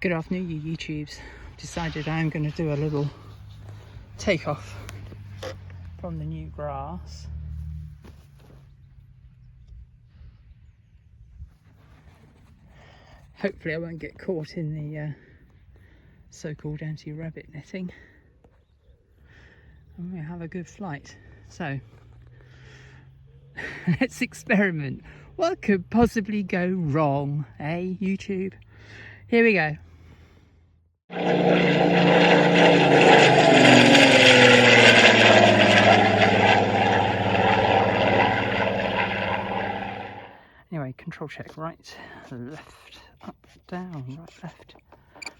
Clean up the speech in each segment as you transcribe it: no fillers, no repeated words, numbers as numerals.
Good afternoon, you YouTubes. Decided I'm going to do a little takeoff from the new grass. Hopefully I won't get caught in the so-called anti-rabbit netting. And we'll have a good flight. So let's experiment. What could possibly go wrong, eh, YouTube? Here we go. Anyway, control check, right, left, up, down, right, left,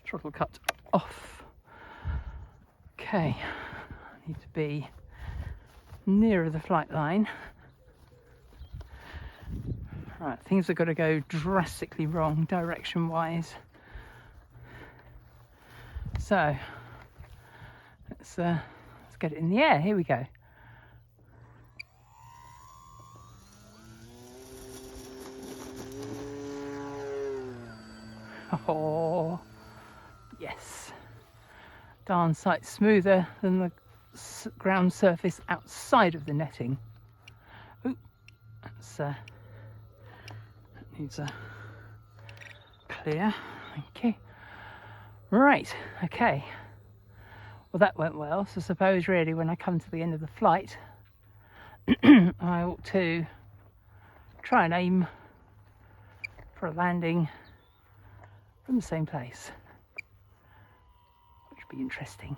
throttle cut off. Okay, I need to be nearer the flight line. Right, things have got to go drastically wrong direction wise. So let's get it in the air. Here we go. Oh yes, darn sight smoother than the ground surface outside of the netting. Ooh, that needs a clear. Okay. Right, okay. Well, that went well. So suppose really when I come to the end of the flight, I ought to try and aim for a landing from the same place, which would be interesting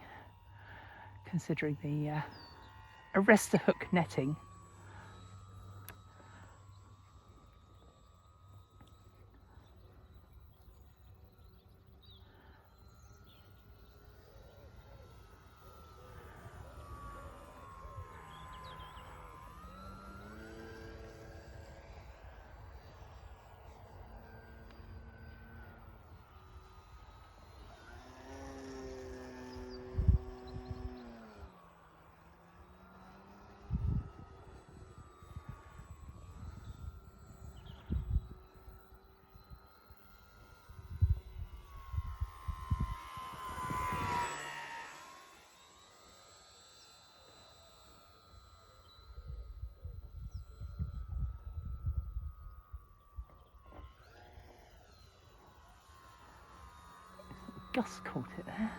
considering the arrestor hook netting. Gus caught it there.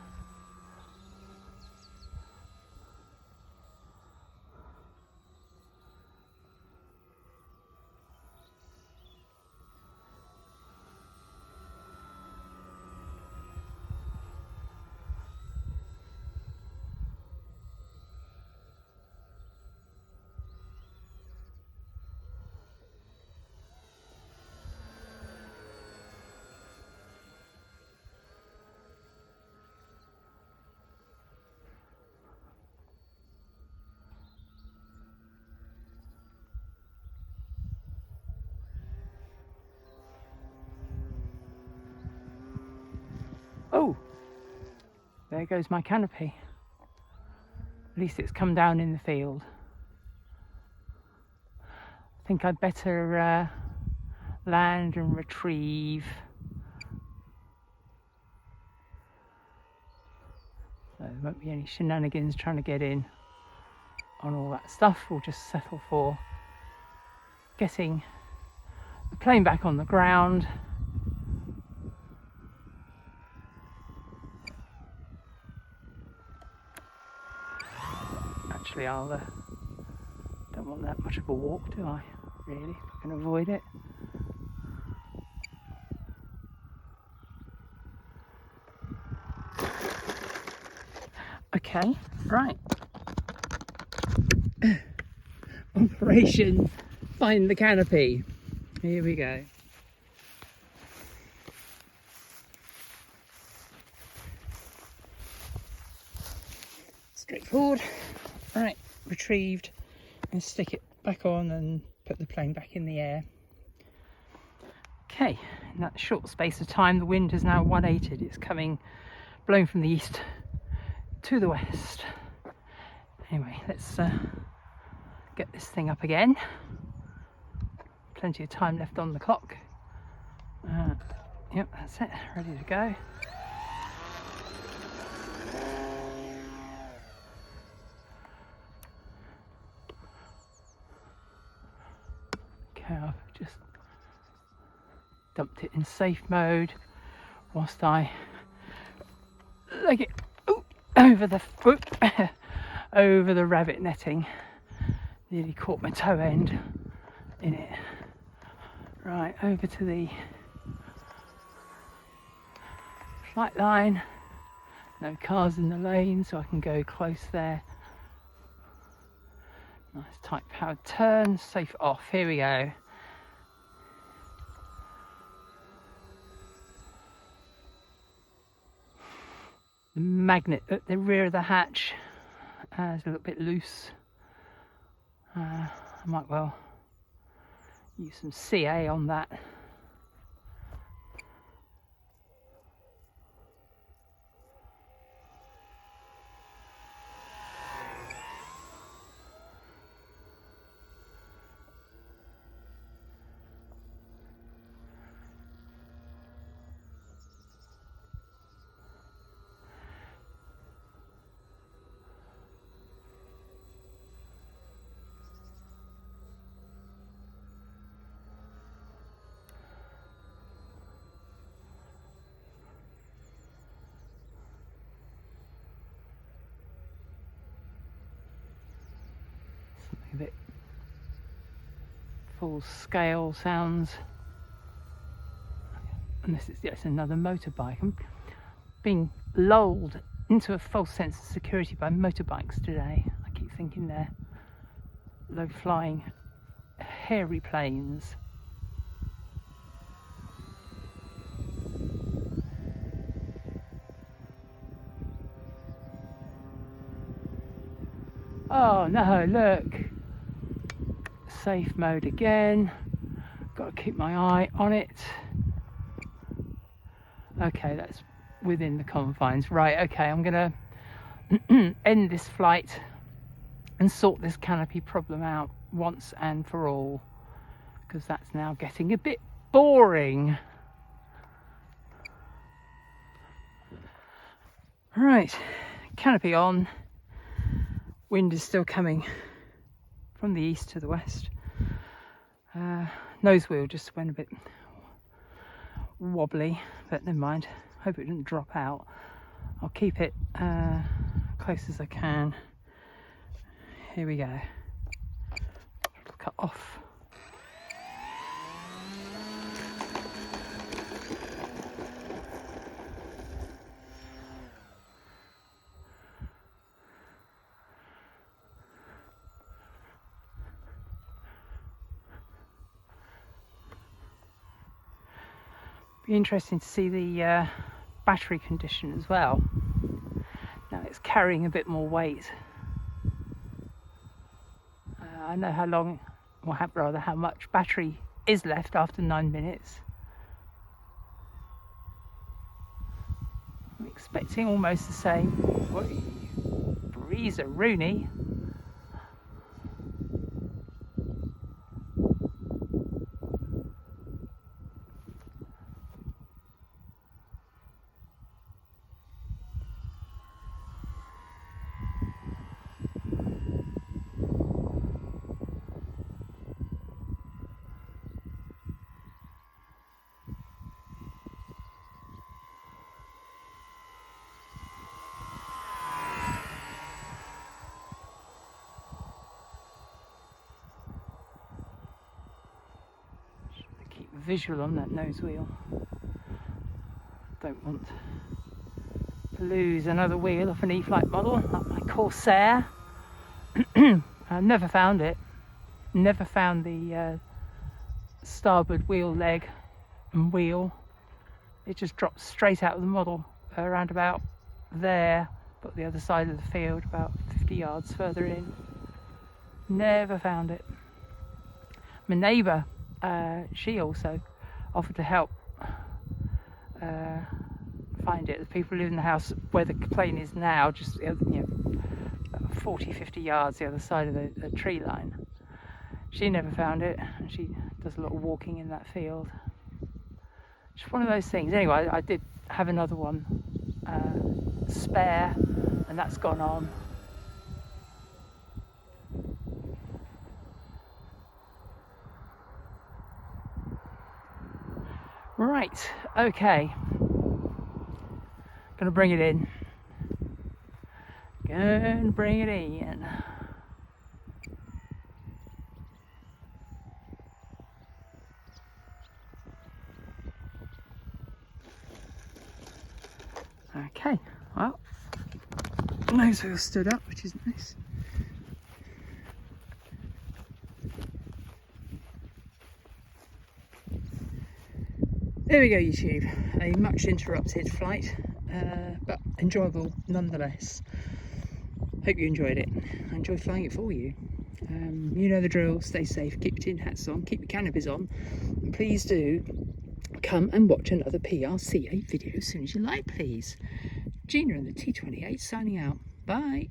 Oh, there goes my canopy. At least it's come down in the field. I think I'd better land and retrieve. So there won't be any shenanigans trying to get in on all that stuff. We'll just settle for getting the plane back on the ground. Actually, I'll don't want that much of a walk, do I? Really, if I can avoid it. Okay, right. Operation Find the Canopy. Here we go. Straightforward. Right, retrieved, and stick it back on and put the plane back in the air. Okay, in that short space of time the wind has now 180'd. It's blowing from the east to the west. Anyway, let's get this thing up again. Plenty of time left on the clock. Yep, that's it, ready to go. Okay, I've just dumped it in safe mode whilst I leg it over the over the rabbit netting. Nearly caught my toe end in it. Right, over to the flight line. No cars in the lane, so I can go close there. Nice tight powered turn, safe off. Here we go. The magnet at the rear of the hatch is a little bit loose. I might well use some CA on that. A bit full scale sounds, and this is yes another motorbike. I'm being lulled into a false sense of security by motorbikes today. I keep thinking they're low flying hairy planes. Oh no, look, safe mode again. Got to keep my eye on it. Okay, that's within the confines. Right, okay, I'm gonna end this flight and sort this canopy problem out once and for all, because that's now getting a bit boring. Right, canopy on. Wind is still coming from the east to the west. Nose wheel just went a bit wobbly, but never mind. Hope it didn't drop out. I'll keep it close as I can. Here we go. It'll cut off. Be interesting to see the battery condition as well. Now it's carrying a bit more weight. I know how long, or rather how much battery is left after 9 minutes. I'm expecting almost the same. Breezer Rooney. Visual on that nose wheel. Don't want to lose another wheel off an E-Flight model like my Corsair. I never found it. Never found the starboard wheel leg and wheel. It just dropped straight out of the model around about there, but the other side of the field, about 50 yards further in. Never found it. My neighbour, she also offered to help find it. The people who live in the house where the plane is now, just about 40-50 yards the other side of the tree line. She never found it, and she does a lot of walking in that field. Just one of those things. Anyway, I did have another one spare, and that's gone on. Right, okay. Gonna bring it in. Gonna bring it in. Okay, well, nose wheel stood up, which is nice. There we go, YouTube. A much interrupted flight, but enjoyable nonetheless. Hope you enjoyed it. I enjoyed flying it for you. You know the drill. Stay safe, keep your tin hats on, keep your canopies on, and please do come and watch another PRCA video as soon as you like, please. Gina and the T-28 signing out. Bye.